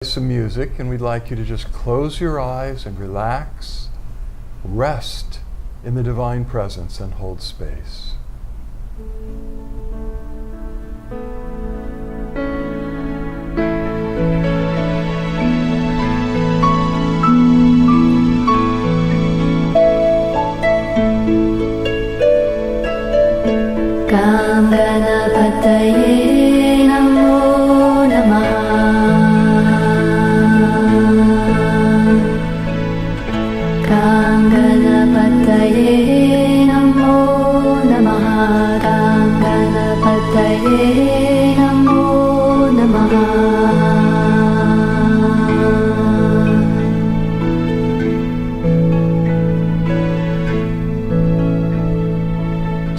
Some music, and we'd like you to just close your eyes and relax, rest in the divine presence and hold space. Ganapataye namo namaha. Ganapataye namo namaha. Ganapataye namo namaha.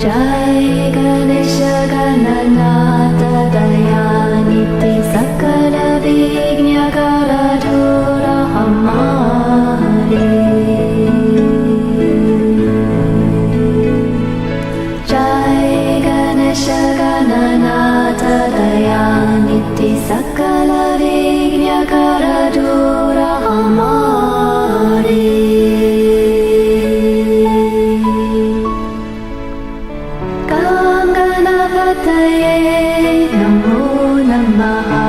Jai Ganesha Gananatha Dayaniti Sakala Vignya Karadura Hamare. Jai Ganesha Gananatha Dayaniti Sakala Vignya Karadura Hamare. Ganapataye namo namaha.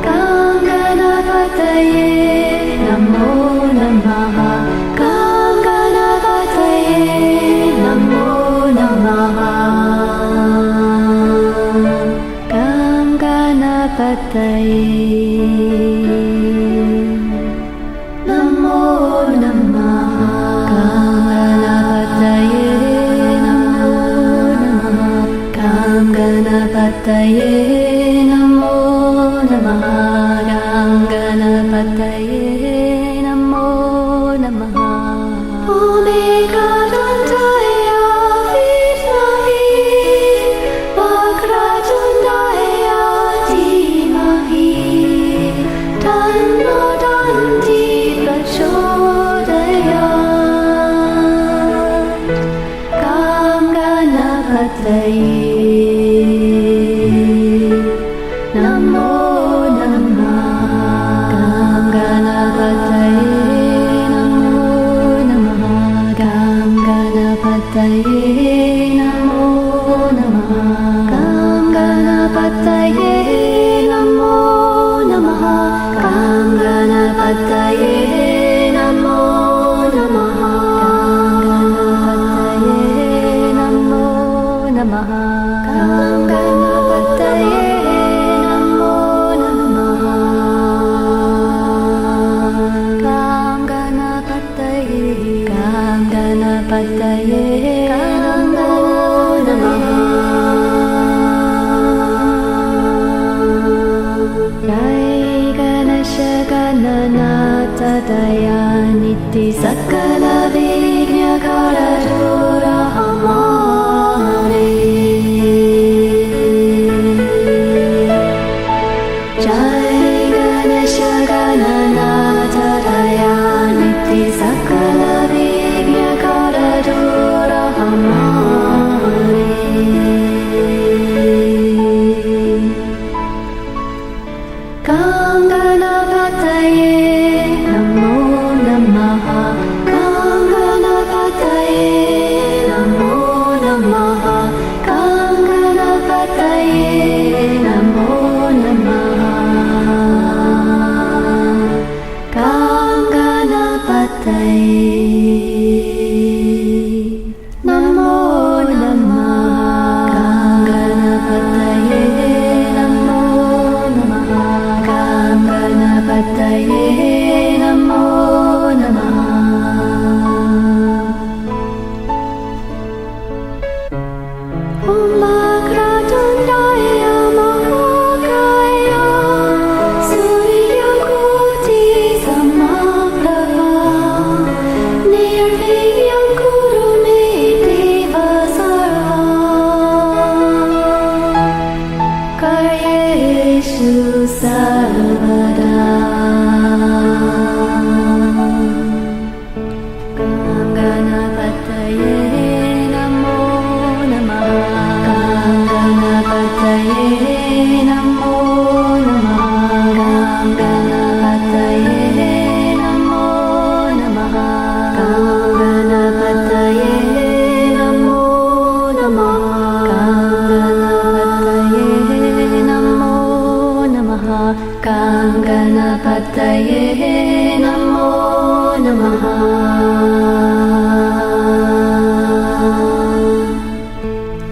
Ganapataye namo namaha. Ganapataye namo namaha. Ganapataye namo namaha. Ganapataye namo namaha. Ganapataye namo namaha. Omega Dantaya Vidmahi Vakrajundaya Dhimahi Tanno Danti Prachodayat. Ganapataye namo namaha. Ganapataye namo namaha. Ganapataye namo namaha. Ganapataye namo namaha. Ganapataye namo namaha. Ganapataye namo namaha. Ganapataye namo namaha. Ganapataye namo namaha. Jai Ganesha Gananatha Dayaniti Sakala Vignya Karadura Hamare. Jai Ganesha Gananatha Dayaniti Sakala Vignya Karadura Hamare. Ganapataye namo namaha. Ganapataye namo namaha. Ganapataye namo namaha. Ganapataye namo namaha. Ganapataye namo namaha. Ganapataye namo namaha. Om Agratundaya Mahakaya Suryakuti Samaprabha Nirvigyam Kuru Me Deva Sarva Karyeshu Sarvada. Ganapataye Namo Namaha.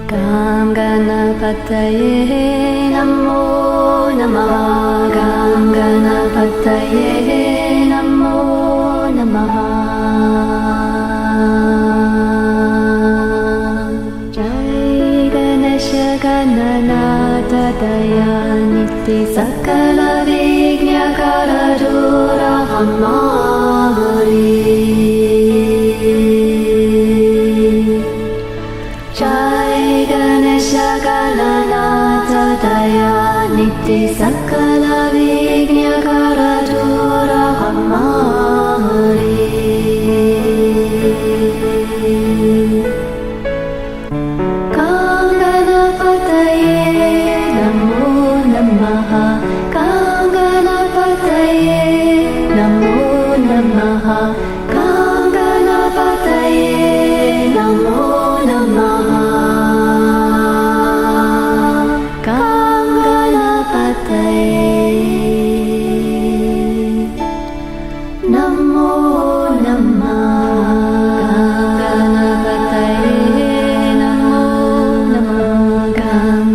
Gam Ganapataye Namo Namaha. Gam Ganapataye Namo Namaha. Gananata Dayaniti Sakala Vignya Karadura Hamari. Jai Ganesha Gananata Dayaniti Sakala Vignya Karadura Hamari.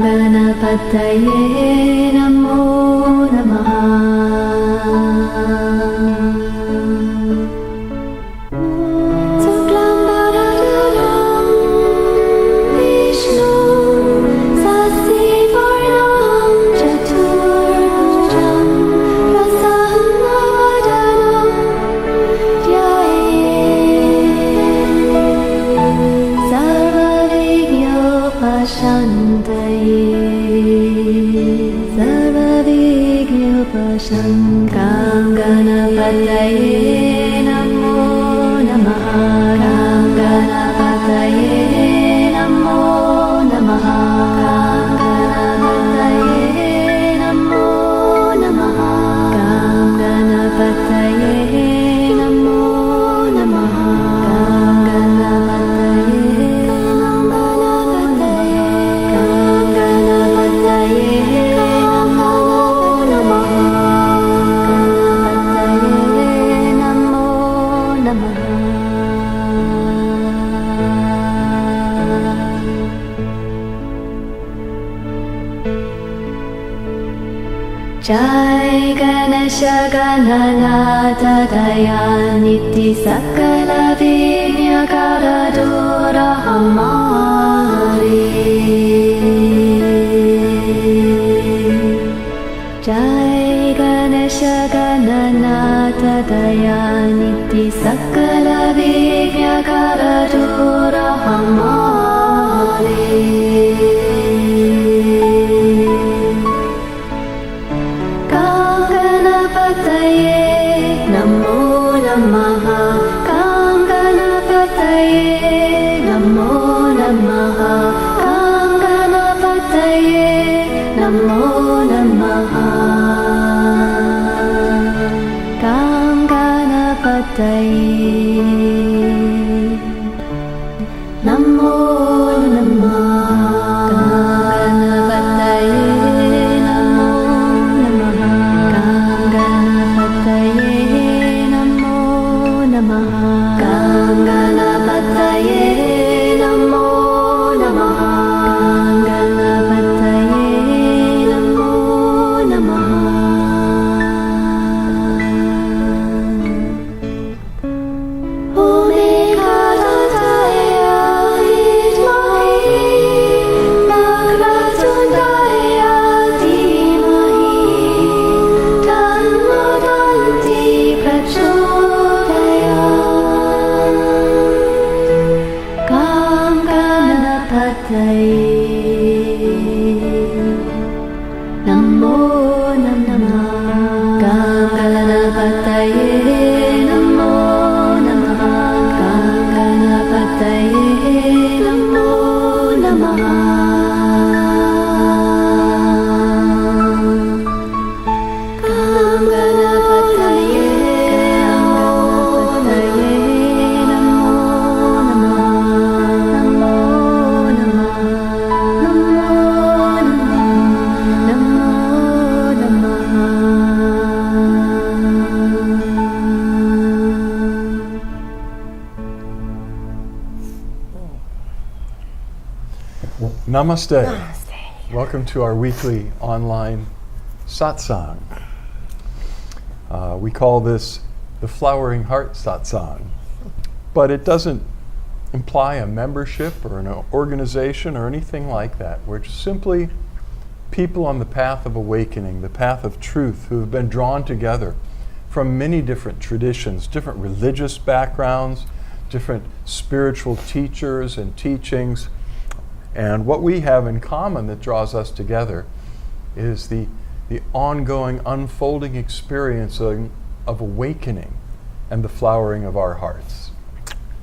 Ganapataye Namo Namaha. Suklam Bharadram Vishnu Sasivarnam Chaturvujam Prasannavadaram Dhyaye Sarvavignyopashantaye. Shankam Ganapataye Namo Namaha. Ram Ganapataye Namo Namaha. Ram Ganapataye Namo Namaha. Ram Ganapataye Namo Namaha. Ram Ganapataye Namo Jai Ganesha Gananata Dayaniti Sakala Vignya Karadura Hamari. Jai Ganesha Gananata Dayaniti Sakala Vignya Karadura Hamari. Namo Namaha. Gam Ganapataye Namo Namaha. Gam Ganapataye Namo Namaha. Gam Ganapataye Namo Namaha. Om Namaste. Namaste. Welcome to our weekly online Satsang. We call this the Flowering Heart Satsang, but it doesn't imply a membership or an organization or anything like that. We're just simply people on the path of awakening, the path of truth, who have been drawn together from many different traditions, different religious backgrounds, different spiritual teachers and teachings. And what we have in common that draws us together is the ongoing, unfolding experience of awakening and the flowering of our hearts.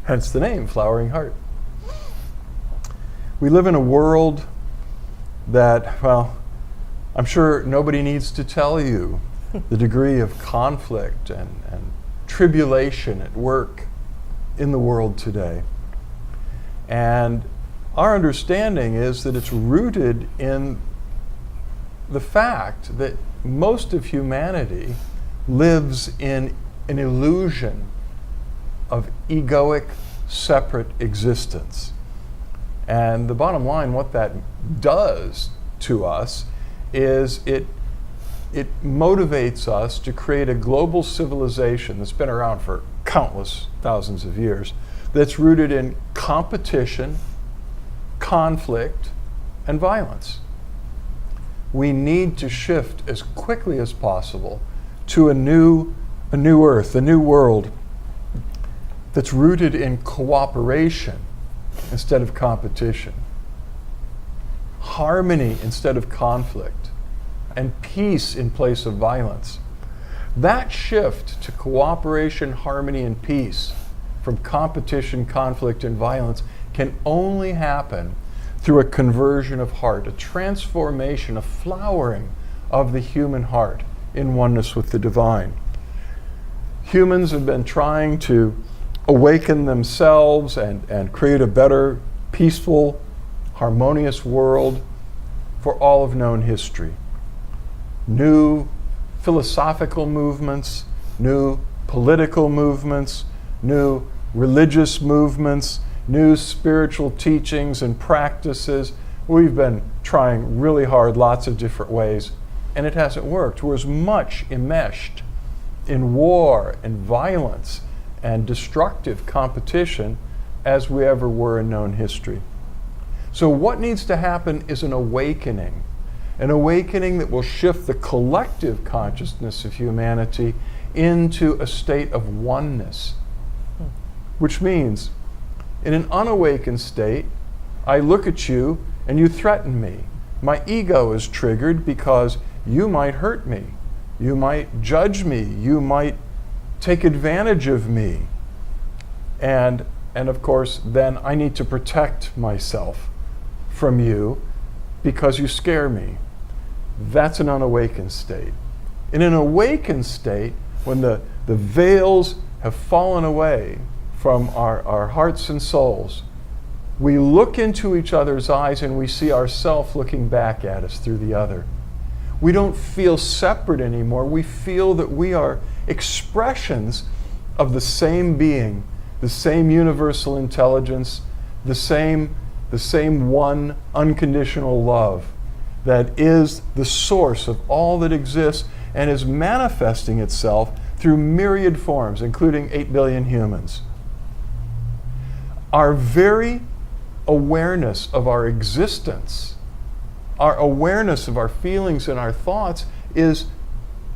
Hence the name, Flowering Heart. We live in a world that, well, I'm sure nobody needs to tell you the degree of conflict and tribulation at work in the world today. And our understanding is that it's rooted in the fact that most of humanity lives in an illusion of egoic, separate existence. And the bottom line, what that does to us is it motivates us to create a global civilization that's been around for countless thousands of years, that's rooted in competition, conflict, and violence. We need to shift as quickly as possible to a new earth, a new world that's rooted in cooperation instead of competition, harmony instead of conflict, and peace in place of violence. That shift to cooperation, harmony, and peace from competition, conflict, and violence can only happen through a conversion of heart, a transformation, a flowering of the human heart in oneness with the divine. Humans have been trying to awaken themselves and create a better, peaceful, harmonious world for all of known history. New philosophical movements, new political movements, new religious movements, new spiritual teachings and practices. We've been trying really hard, lots of different ways, and it hasn't worked. We're as much enmeshed in war and violence and destructive competition as we ever were in known history. So what needs to happen is an awakening that will shift the collective consciousness of humanity into a state of oneness, which means in an unawakened state, I look at you and you threaten me. My ego is triggered because you might hurt me. You might judge me. You might take advantage of me. And of course, then I need to protect myself from you because you scare me. That's an unawakened state. In an awakened state, when the veils have fallen away from our hearts and souls, we look into each other's eyes and we see ourselves looking back at us through the other. We don't feel separate anymore. We feel that we are expressions of the same being, the same universal intelligence, the same one unconditional love that is the source of all that exists and is manifesting itself through myriad forms, including 8 billion humans. Our very awareness of our existence, our awareness of our feelings and our thoughts is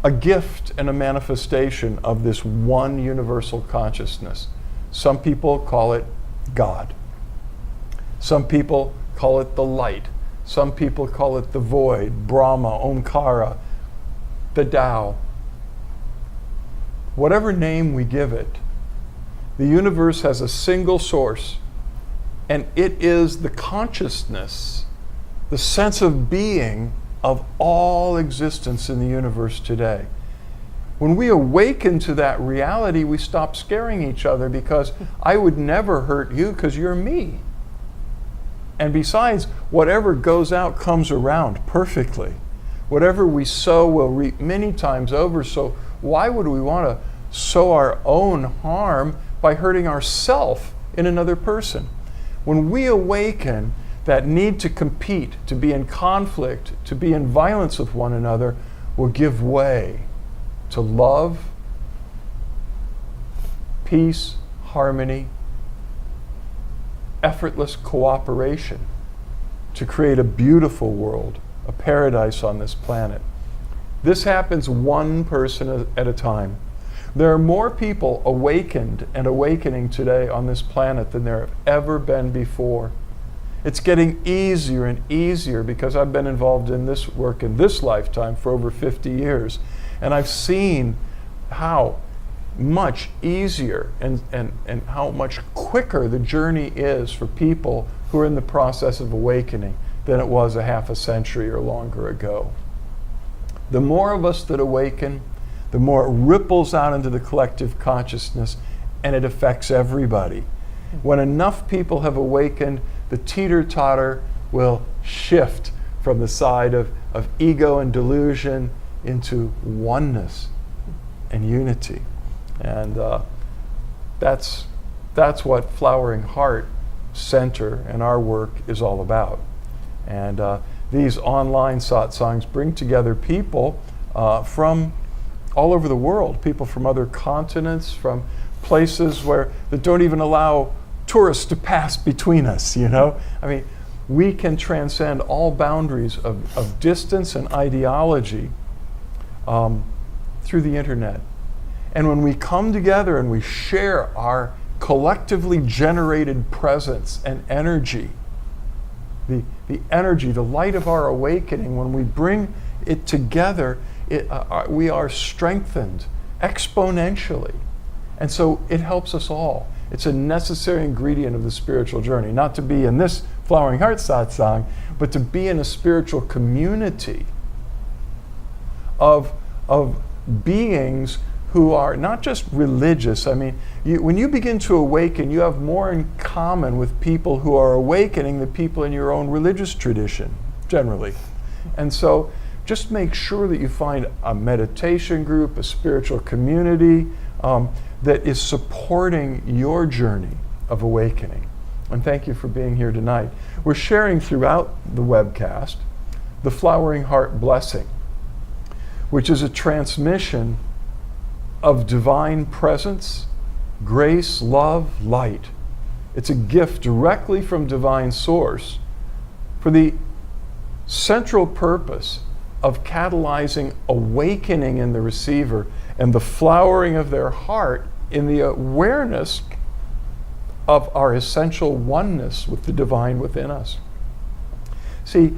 a gift and a manifestation of this one universal consciousness. Some people call it God. Some people call it the light. Some people call it the void, Brahma, Omkara, the Tao. Whatever name we give it, the universe has a single source, and it is the consciousness, the sense of being of all existence in the universe today. When we awaken to that reality, we stop scaring each other because I would never hurt you because you're me. And besides, whatever goes out comes around perfectly. Whatever we sow will reap many times over, so why would we want to sow our own harm by hurting ourselves in another person? When we awaken, that need to compete, to be in conflict, to be in violence with one another, will give way to love, peace, harmony, effortless cooperation to create a beautiful world, a paradise on this planet. This happens one person at a time. There are more people awakened and awakening today on this planet than there have ever been before. It's getting easier and easier because I've been involved in this work in this lifetime for over 50 years. And I've seen how much easier and how much quicker the journey is for people who are in the process of awakening than it was a half a century or longer ago. The more of us that awaken, the more it ripples out into the collective consciousness, and it affects everybody. When enough people have awakened, the teeter-totter will shift from the side of ego and delusion into oneness and unity. And that's what Flowering Heart Center and our work is all about. And these online satsangs bring together people from all over the world, people from other continents, from places that don't even allow tourists to pass between us, you know? I mean, we can transcend all boundaries of distance and ideology through the internet. And when we come together and we share our collectively generated presence and energy, the energy, the light of our awakening, when we bring it together, we are strengthened exponentially. And so it helps us all. It's a necessary ingredient of the spiritual journey, not to be in this Flowering Heart satsang, but to be in a spiritual community of beings who are not just religious. I mean, when you begin to awaken, you have more in common with people who are awakening than people in your own religious tradition, generally. And so just make sure that you find a meditation group, a spiritual community that is supporting your journey of awakening. And thank you for being here tonight. We're sharing throughout the webcast the Flowering Heart Blessing, which is a transmission of divine presence, grace, love, light. It's a gift directly from divine source for the central purpose of catalyzing awakening in the receiver and the flowering of their heart in the awareness of our essential oneness with the divine within us. See,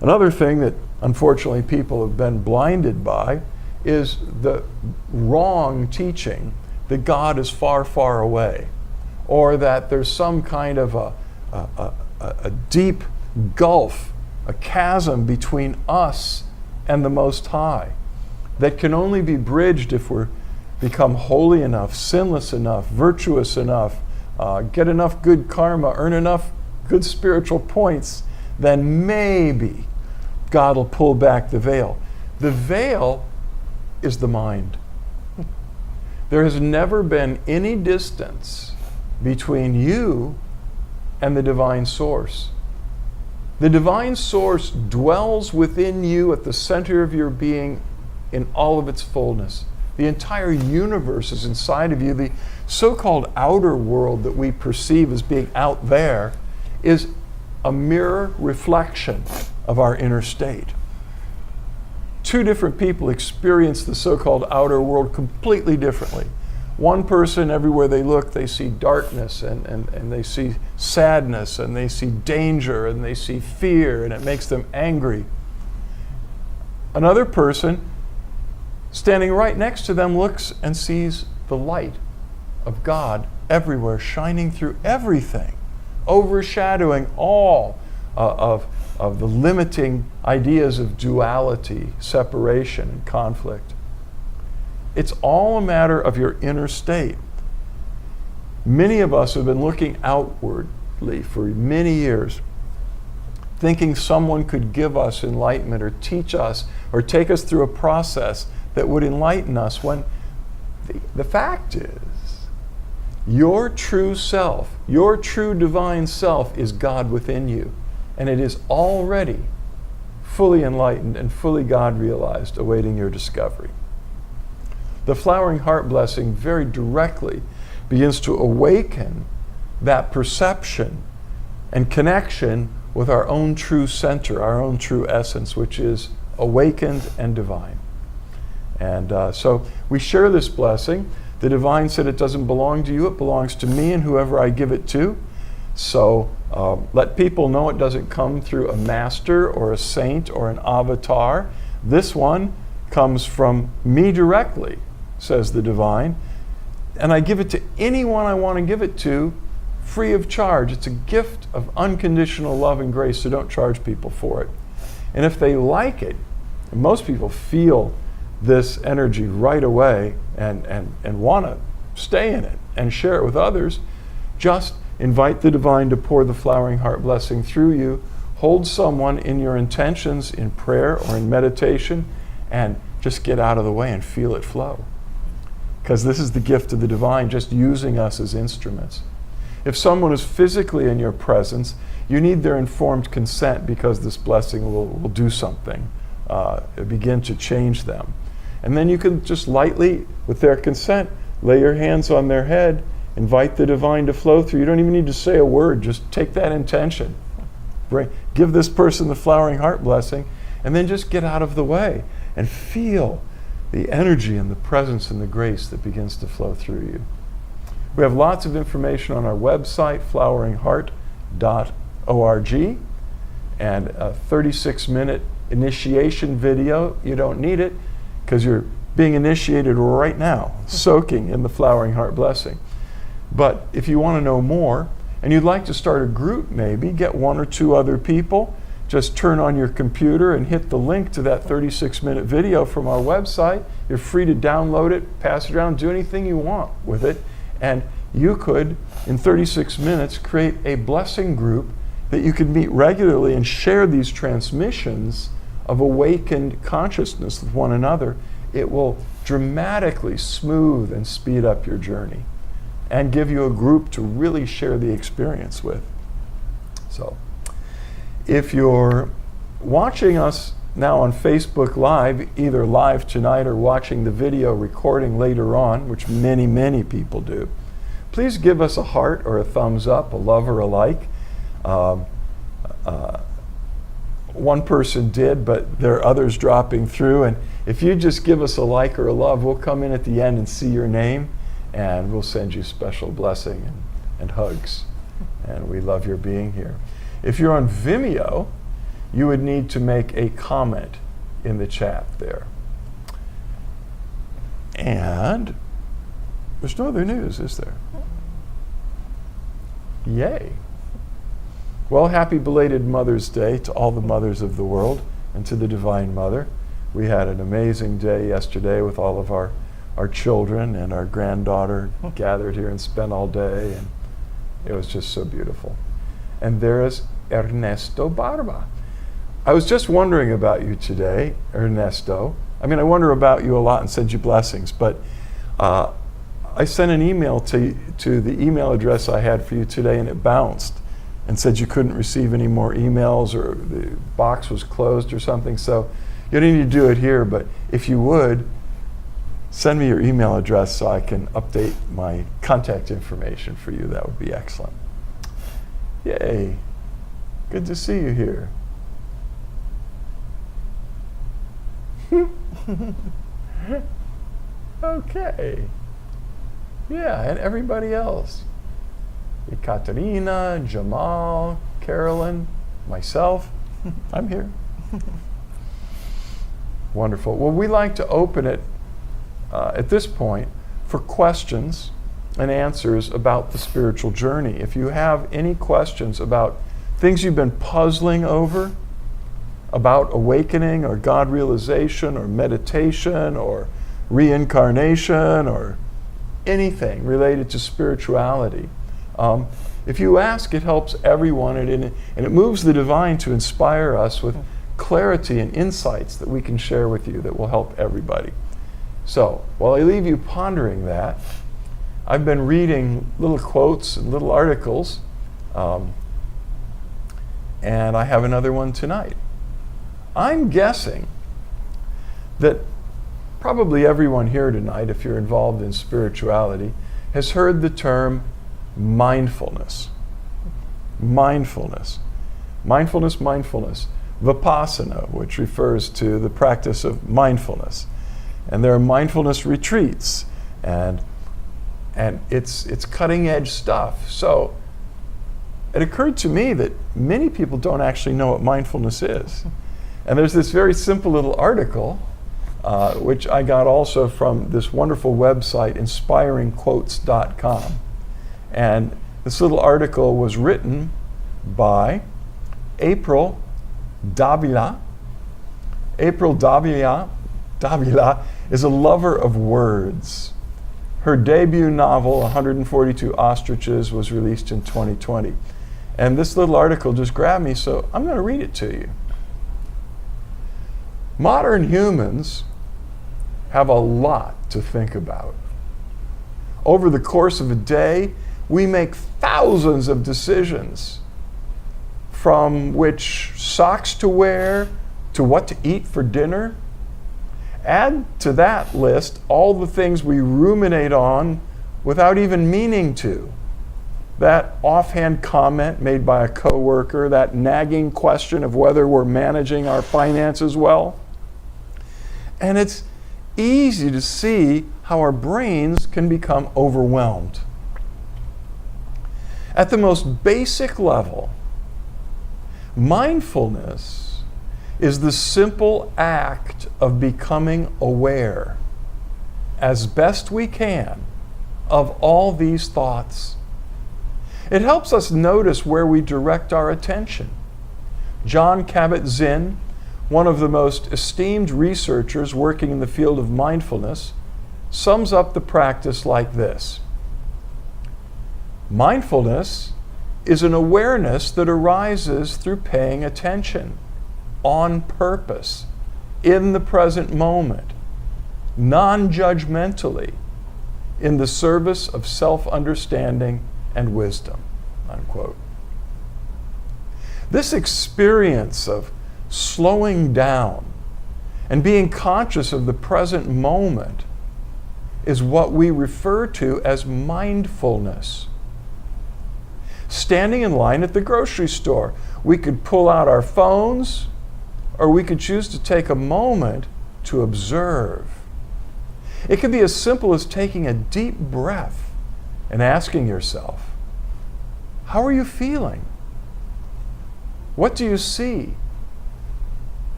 another thing that unfortunately people have been blinded by is the wrong teaching that God is far, far away, or that there's some kind of a deep gulf, a chasm between us and the Most High that can only be bridged if we become holy enough, sinless enough, virtuous enough, get enough good karma, earn enough good spiritual points, then maybe God will pull back the veil. The veil is the mind. There has never been any distance between you and the divine source. The divine source dwells within you at the center of your being in all of its fullness. The entire universe is inside of you. The so-called outer world that we perceive as being out there is a mirror reflection of our inner state. Two different people experience the so-called outer world completely differently. One person, everywhere they look, they see darkness and they see sadness and they see danger and they see fear, and it makes them angry. Another person, standing right next to them, looks and sees the light of God everywhere, shining through everything, overshadowing all of the limiting ideas of duality, separation, and conflict. It's all a matter of your inner state. Many of us have been looking outwardly for many years, thinking someone could give us enlightenment or teach us or take us through a process that would enlighten us, when the fact is Your true self, your true divine self is God within you. And it is already fully enlightened and fully God realized, awaiting your discovery. The flowering heart blessing very directly begins to awaken that perception and connection with our own true center, our own true essence, which is awakened and divine. And so we share this blessing. The divine said it doesn't belong to you, it belongs to me and whoever I give it to. So let people know it doesn't come through a master or a saint or an avatar. This one comes from me directly, says the divine. And I give it to anyone I want to give it to, free of charge. It's a gift of unconditional love and grace, so don't charge people for it. And if they like it, and most people feel this energy right away and want to stay in it and share it with others, just invite the divine to pour the flowering heart blessing through you. Hold someone in your intentions in prayer or in meditation and just get out of the way and feel it flow. Because this is the gift of the divine, just using us as instruments. If someone is physically in your presence, you need their informed consent, because this blessing will do something, begin to change them. And then you can just lightly, with their consent, lay your hands on their head, invite the divine to flow through. You don't even need to say a word, just take that intention. Give this person the flowering heart blessing, and then just get out of the way and feel the energy and the presence and the grace that begins to flow through you. We have lots of information on our website, floweringheart.org, and a 36-minute initiation video. You don't need it because you're being initiated right now, soaking in the flowering heart blessing. But if you want to know more, and you'd like to start a group maybe, get one or two other people, just turn on your computer and hit the link to that 36-minute video from our website. You're free to download it, pass it around, do anything you want with it. And you could, in 36 minutes, create a blessing group that you could meet regularly and share these transmissions of awakened consciousness with one another. It will dramatically smooth and speed up your journey and give you a group to really share the experience with. So, if you're watching us now on Facebook Live, either live tonight or watching the video recording later on, which many, many people do, please give us a heart or a thumbs up, a love or a like. One person did, but there are others dropping through. And if you just give us a like or a love, we'll come in at the end and see your name, and we'll send you special blessing and hugs. And we love your being here. If you're on Vimeo, you would need to make a comment in the chat there. And there's no other news, is there? Yay. Well, happy belated Mother's Day to all the mothers of the world and to the Divine Mother. We had an amazing day yesterday with all of our children, and our granddaughter gathered here and spent all day, and it was just so beautiful. And there is Ernesto Barba. I was just wondering about you today, Ernesto. I mean, I wonder about you a lot and send you blessings, but I sent an email to the email address I had for you today, and it bounced and said you couldn't receive any more emails, or the box was closed or something. So you don't need to do it here, but if you would, send me your email address so I can update my contact information for you. That would be excellent. Yay. Good to see you here. Okay. Yeah, and everybody else. Ekaterina, Jamal, Carolyn, myself. I'm here. Wonderful. Well, we like to open it at this point for questions and answers about the spiritual journey. If you have any questions about things you've been puzzling over, about awakening or God realization or meditation or reincarnation or anything related to spirituality, if you ask, it helps everyone, and it moves the divine to inspire us with clarity and insights that we can share with you that will help everybody. So, while I leave you pondering that, I've been reading little quotes and little articles, and I have another one tonight. I'm guessing that probably everyone here tonight, if you're involved in spirituality, has heard the term mindfulness. Mindfulness. Mindfulness, mindfulness. Vipassana, which refers to the practice of mindfulness. And there are mindfulness retreats, and it's cutting edge stuff. So it occurred to me that many people don't actually know what mindfulness is. And there's this very simple little article, which I got also from this wonderful website, inspiringquotes.com. And this little article was written by April Davila. April Davila is a lover of words. Her debut novel, 142 Ostriches, was released in 2020. And this little article just grabbed me, so I'm going to read it to you. Modern humans have a lot to think about. Over the course of a day, we make thousands of decisions, from which socks to wear to what to eat for dinner. Add to that list all the things we ruminate on without even meaning to. That offhand comment made by a coworker, that nagging question of whether we're managing our finances well. And it's easy to see how our brains can become overwhelmed. At the most basic level, mindfulness is the simple act of becoming aware, as best we can, of all these thoughts. It helps us notice where we direct our attention. Jon Kabat-Zinn, one of the most esteemed researchers working in the field of mindfulness, sums up the practice like this. Mindfulness is an awareness that arises through paying attention, on purpose, in the present moment, non-judgmentally, in the service of self-understanding and wisdom, unquote. This experience of slowing down and being conscious of the present moment is what we refer to as mindfulness. Standing in line at the grocery store, we could pull out our phones, or we could choose to take a moment to observe. It can be as simple as taking a deep breath and asking yourself, how are you feeling? What do you see,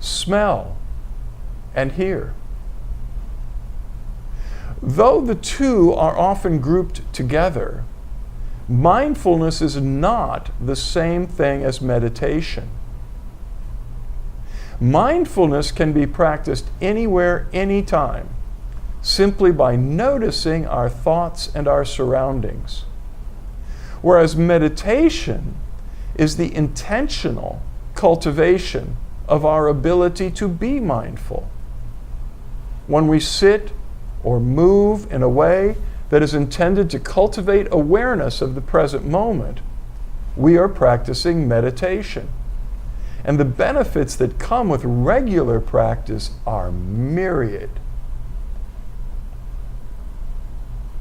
smell, and hear? Though the two are often grouped together, mindfulness is not the same thing as meditation. Mindfulness can be practiced anywhere, anytime, simply by noticing our thoughts and our surroundings. Whereas meditation is the intentional cultivation of our ability to be mindful. When we sit or move in a way that is intended to cultivate awareness of the present moment, we are practicing meditation. And the benefits that come with regular practice are myriad.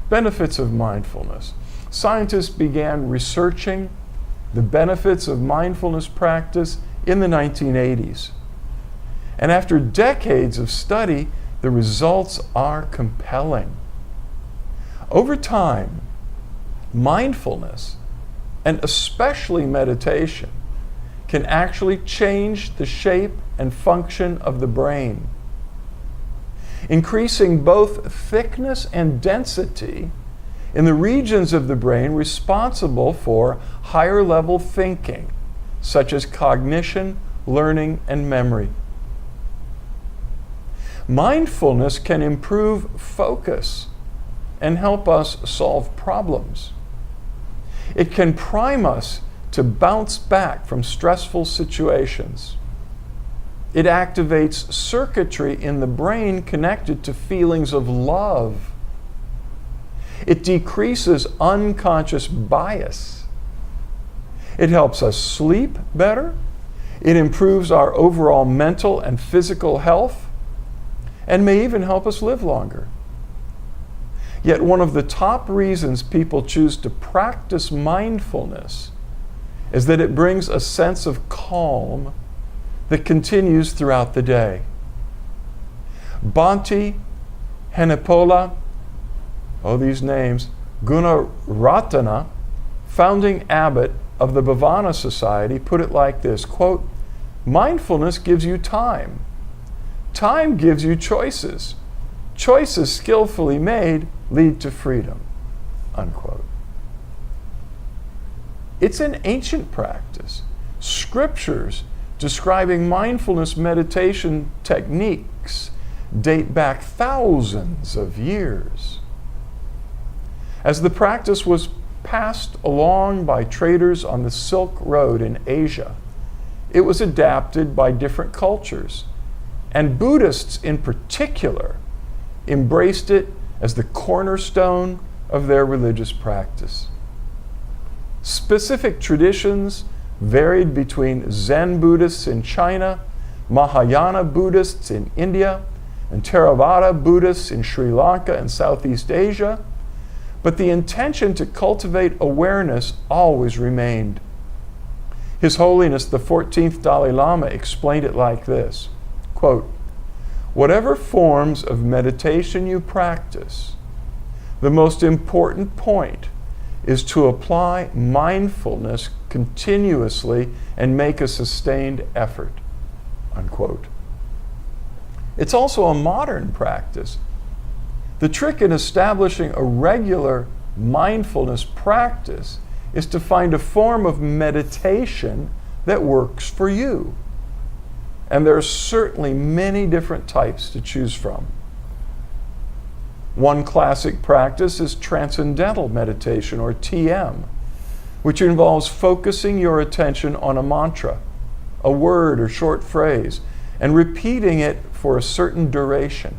Benefits of mindfulness. Scientists began researching the benefits of mindfulness practice in the 1980s. And after decades of study, the results are compelling. Over time, mindfulness, and especially meditation, can actually change the shape and function of the brain, increasing both thickness and density in the regions of the brain responsible for higher level thinking, such as cognition, learning, and memory. Mindfulness can improve focus and help us solve problems. It can prime us to bounce back from stressful situations. It activates circuitry in the brain connected to feelings of love. It decreases unconscious bias. It helps us sleep better. It improves our overall mental and physical health, and may even help us live longer. Yet one of the top reasons people choose to practice mindfulness is that it brings a sense of calm that continues throughout the day. Bhante Henepola, these names, Gunaratana, founding abbot of the Bhavana Society, put it like this, quote, "Mindfulness gives you time. Time gives you choices. Choices skillfully made lead to freedom," unquote. It's an ancient practice. Scriptures describing mindfulness meditation techniques date back thousands of years. As the practice was passed along by traders on the Silk Road in Asia, it was adapted by different cultures, and Buddhists in particular embraced it as the cornerstone of their religious practice. Specific traditions varied between Zen Buddhists in China, Mahayana Buddhists in India, and Theravada Buddhists in Sri Lanka and Southeast Asia, but the intention to cultivate awareness always remained. His Holiness the 14th Dalai Lama explained it like this, quote, "Whatever forms of meditation you practice, the most important point is to apply mindfulness continuously and make a sustained effort," unquote. It's also a modern practice. The trick in establishing a regular mindfulness practice is to find a form of meditation that works for you. And there are certainly many different types to choose from. One classic practice is transcendental meditation, or TM, which involves focusing your attention on a mantra, a word or short phrase, and repeating it for a certain duration.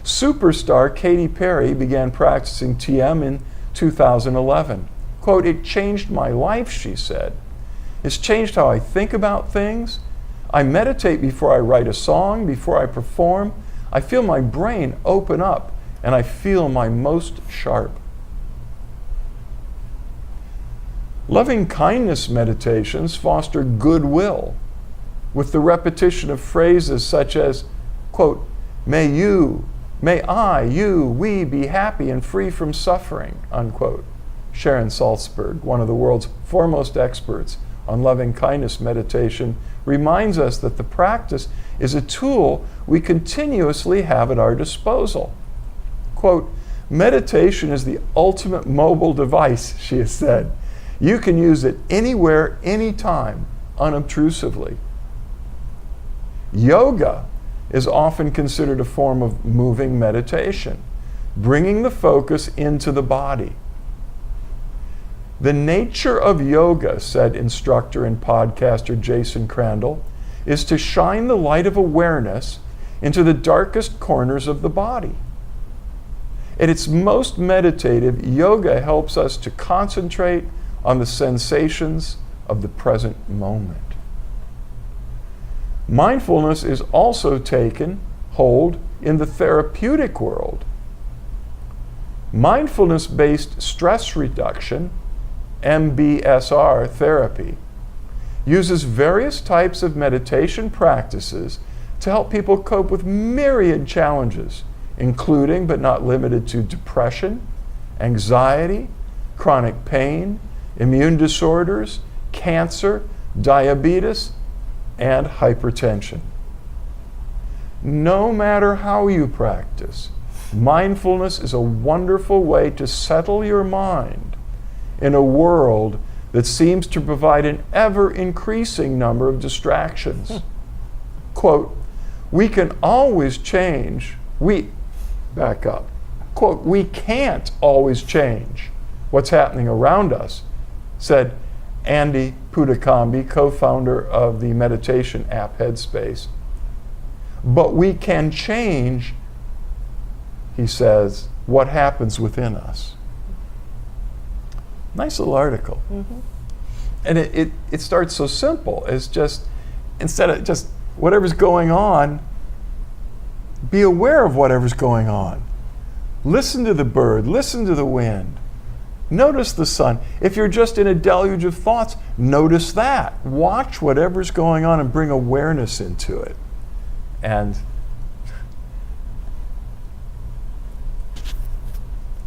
Superstar Katy Perry began practicing TM in 2011. Quote, "It changed my life," she said. "It's changed how I think about things. I meditate before I write a song, before I perform. I feel my brain open up, and I feel my most sharp." Loving kindness meditations foster goodwill with the repetition of phrases such as, quote, may I, you, we be happy and free from suffering," unquote. Sharon Salzberg, one of the world's foremost experts on loving kindness meditation, reminds us that the practice is a tool we continuously have at our disposal. Quote, "Meditation is the ultimate mobile device," she has said. "You can use it anywhere, anytime, unobtrusively." Yoga is often considered a form of moving meditation, bringing the focus into the body. The nature of yoga, said instructor and podcaster Jason Crandall, is to shine the light of awareness into the darkest corners of the body. At its most meditative, yoga helps us to concentrate on the sensations of the present moment. Mindfulness is also taken hold in the therapeutic world. Mindfulness-based stress reduction, MBSR therapy, uses various types of meditation practices to help people cope with myriad challenges, including but not limited to depression, anxiety, chronic pain, immune disorders, cancer, diabetes, and hypertension. No matter how you practice, mindfulness is a wonderful way to settle your mind in a world that seems to provide an ever-increasing number of distractions. Quote, "We can always change." Back up. Quote, "We can't always change what's happening around us," said Andy Pudakambi, co-founder of the meditation app Headspace. "But we can change," he says, what happens within us. Nice little article. Mm-hmm. And it starts so simple as just, instead of just whatever's going on, be aware of whatever's going on. Listen to the bird, listen to the wind. Notice the sun. If you're just in a deluge of thoughts, notice that. Watch whatever's going on and bring awareness into it. And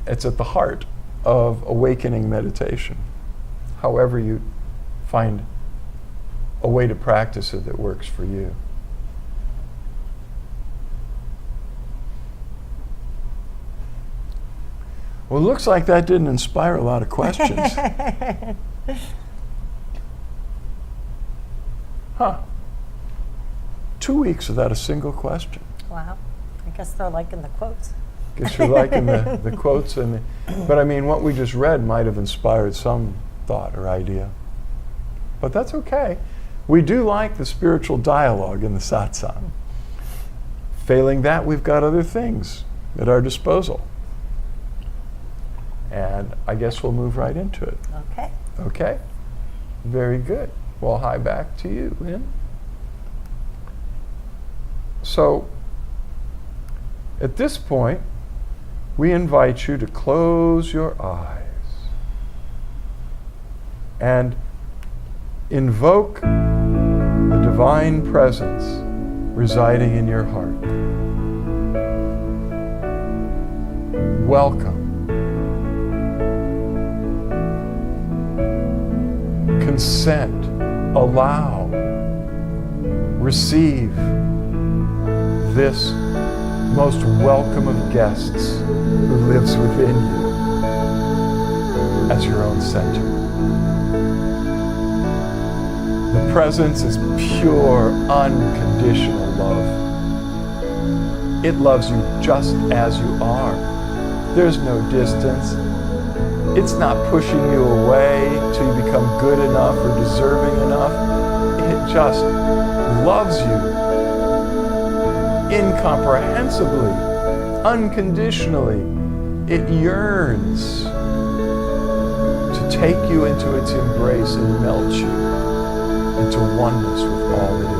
it's at the heart of awakening meditation. However you find a way to practice it that works for you. Well, it looks like that didn't inspire a lot of questions. Huh. 2 weeks without a single question. Wow. I guess they're liking the quotes. Guess you're liking the quotes. But I mean, what we just read might have inspired some thought or idea. But that's okay. We do like the spiritual dialogue in the satsang. Failing that, we've got other things at our disposal. And I guess we'll move right into it. Okay. Okay? Very good. Well, hi back to you, Lynn. So, at this point, we invite you to close your eyes and invoke the divine presence residing in your heart. Welcome. Consent, allow, receive this most welcome of guests who lives within you as your own center. The presence is pure, unconditional love. It loves you just as you are. There's no distance. It's not pushing you away till you become good enough or deserving enough. It just loves you incomprehensibly, unconditionally. It yearns to take you into its embrace and melt you into oneness with all that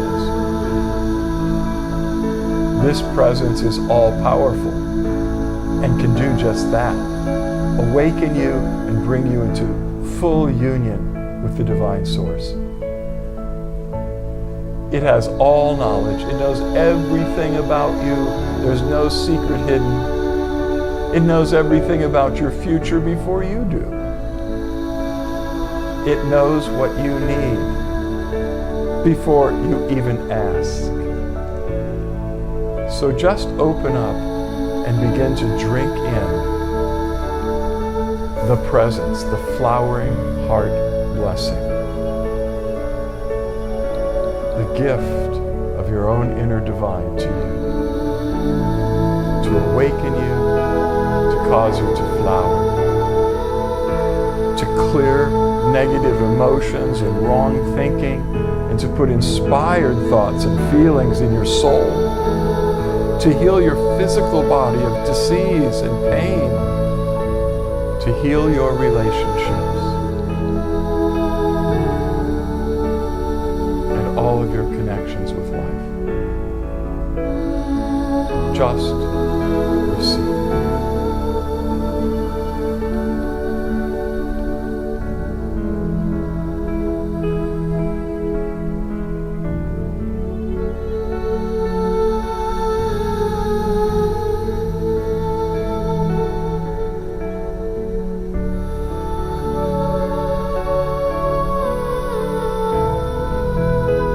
is. This presence is all-powerful and can do just that. Awaken you and bring you into full union with the divine source. It has all knowledge. It knows everything about you. There's no secret hidden. It knows everything about your future before you do. It knows what you need before you even ask. So just open up and begin to drink in the presence, the flowering heart blessing, the gift of your own inner divine to you, to awaken you, to cause you to flower, to clear negative emotions and wrong thinking, and to put inspired thoughts and feelings in your soul, to heal your physical body of disease and pain, to heal your relationships and all of your connections with life. Just receive.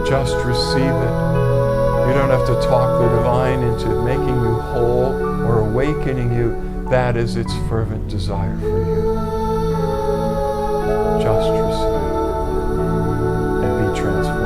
Just receive it. You don't have to talk the divine into making you whole or awakening you. That is its fervent desire for you. Just receive and be transformed.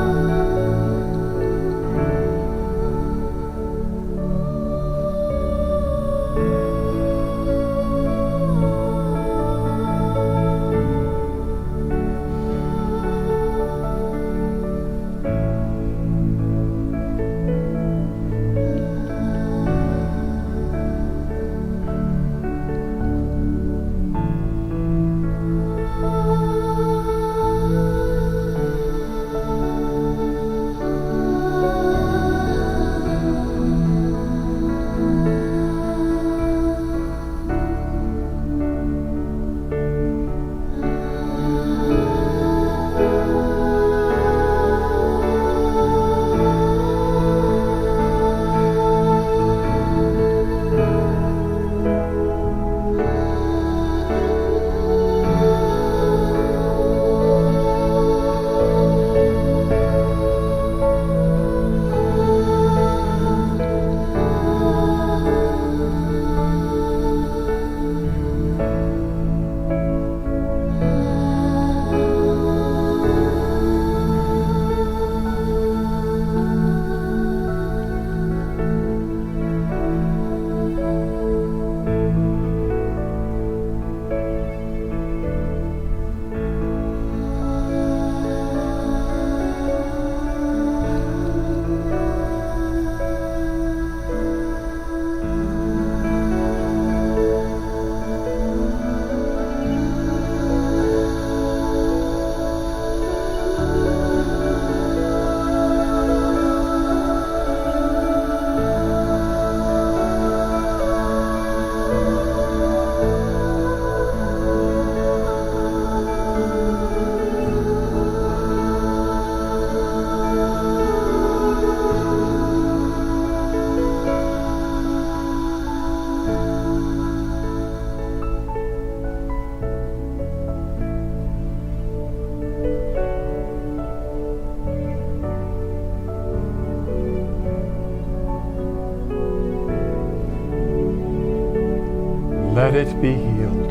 Let it be healed.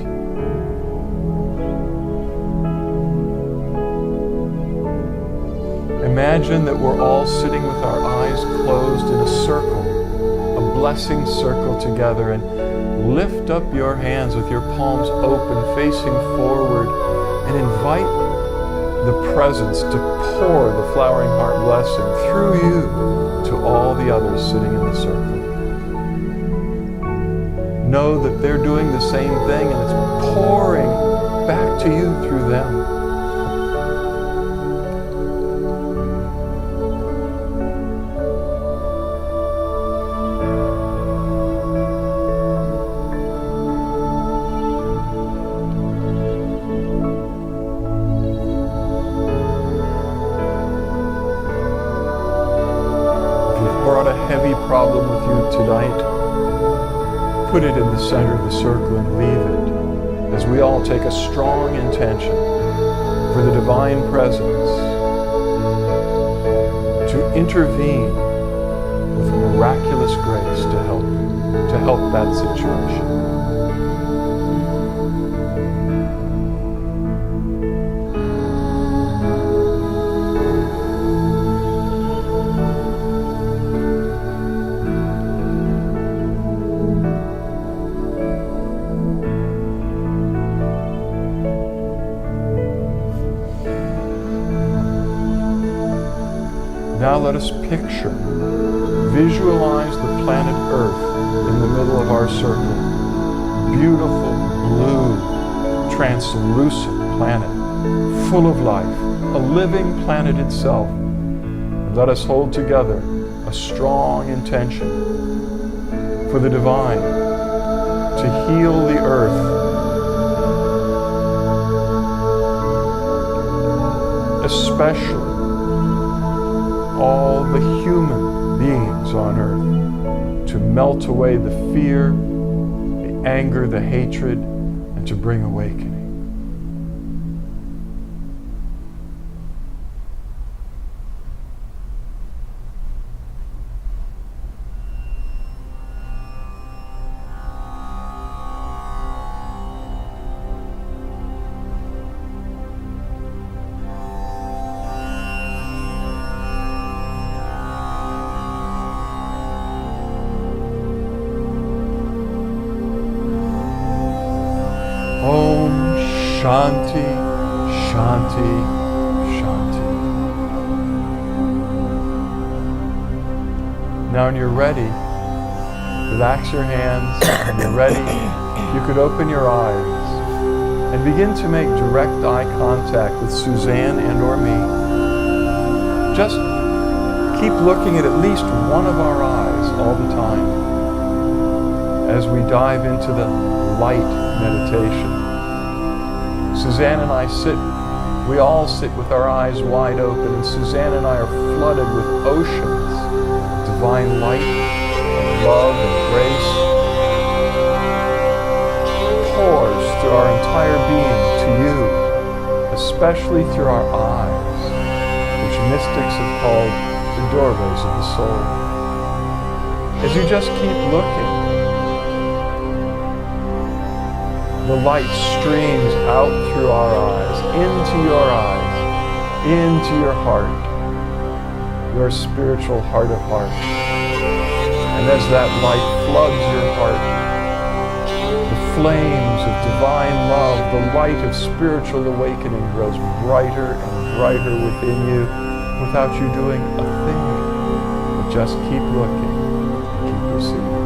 Imagine that we're all sitting with our eyes closed in a circle, a blessing circle together, and lift up your hands with your palms open, facing forward, and invite the presence to pour the flowering heart blessing through you to all the others sitting in the circle. Know that they're doing the same thing and it's pouring back to you through them. Heavy problem with you tonight, put it in the center of the circle and leave it as we all take a strong intention for the divine presence to intervene with miraculous grace to help that situation. Now let us picture, visualize the planet Earth in the middle of our circle. Beautiful, blue, translucent planet, full of life, a living planet itself. And let us hold together a strong intention for the divine to heal the earth, especially all the human beings on earth, to melt away the fear, the anger, the hatred, and to bring awakening. Om Shanti, Shanti, Shanti. Now when you're ready, relax your hands. When you're ready, you could open your eyes and begin to make direct eye contact with Suzanne and or me. Just keep looking at least one of our eyes all the time as we dive into the light meditation. Suzanne and I we all sit with our eyes wide open, and Suzanne and I are flooded with oceans of divine light and love and grace. Pours through our entire being to you, especially through our eyes, which mystics have called the doorways of the soul. As you just keep looking, the light streams out through our eyes, into your heart, your spiritual heart of hearts. And as that light floods your heart, the flames of divine love, the light of spiritual awakening grows brighter and brighter within you without you doing a thing, but just keep looking and keep receiving.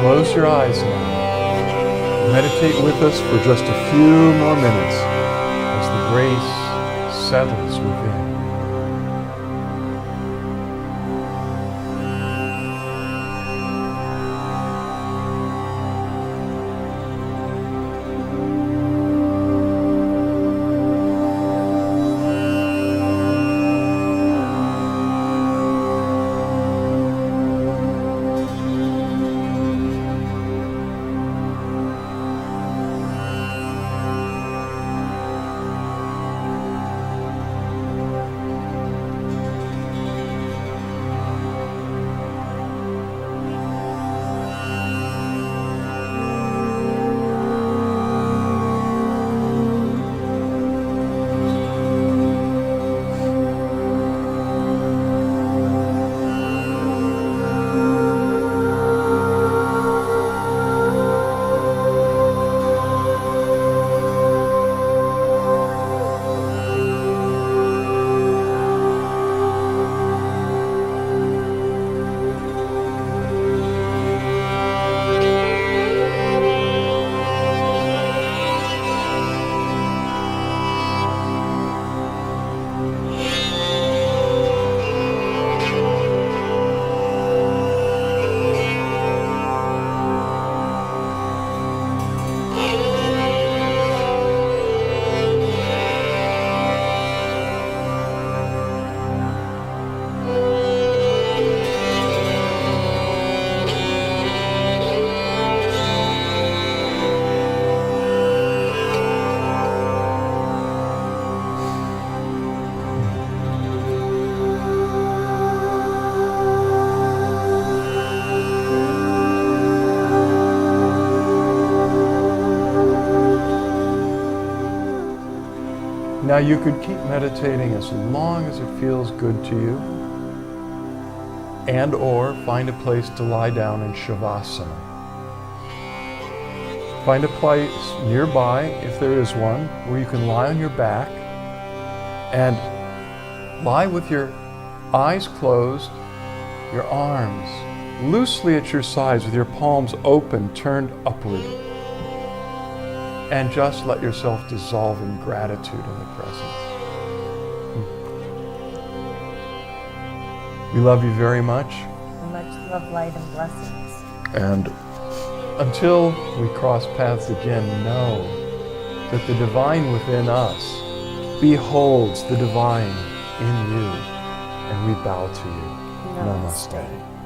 Close your eyes now. Meditate with us for just a few more minutes as the grace settles within. Now you could keep meditating as long as it feels good to you, and or find a place to lie down in Shavasana. Find a place nearby, if there is one, where you can lie on your back and lie with your eyes closed, your arms loosely at your sides with your palms open, turned upward. And just let yourself dissolve in gratitude in the presence. We love you very much. Much love, light, and blessings. And until we cross paths again, know that the divine within us beholds the divine in you. And we bow to you. Namaste. Namaste.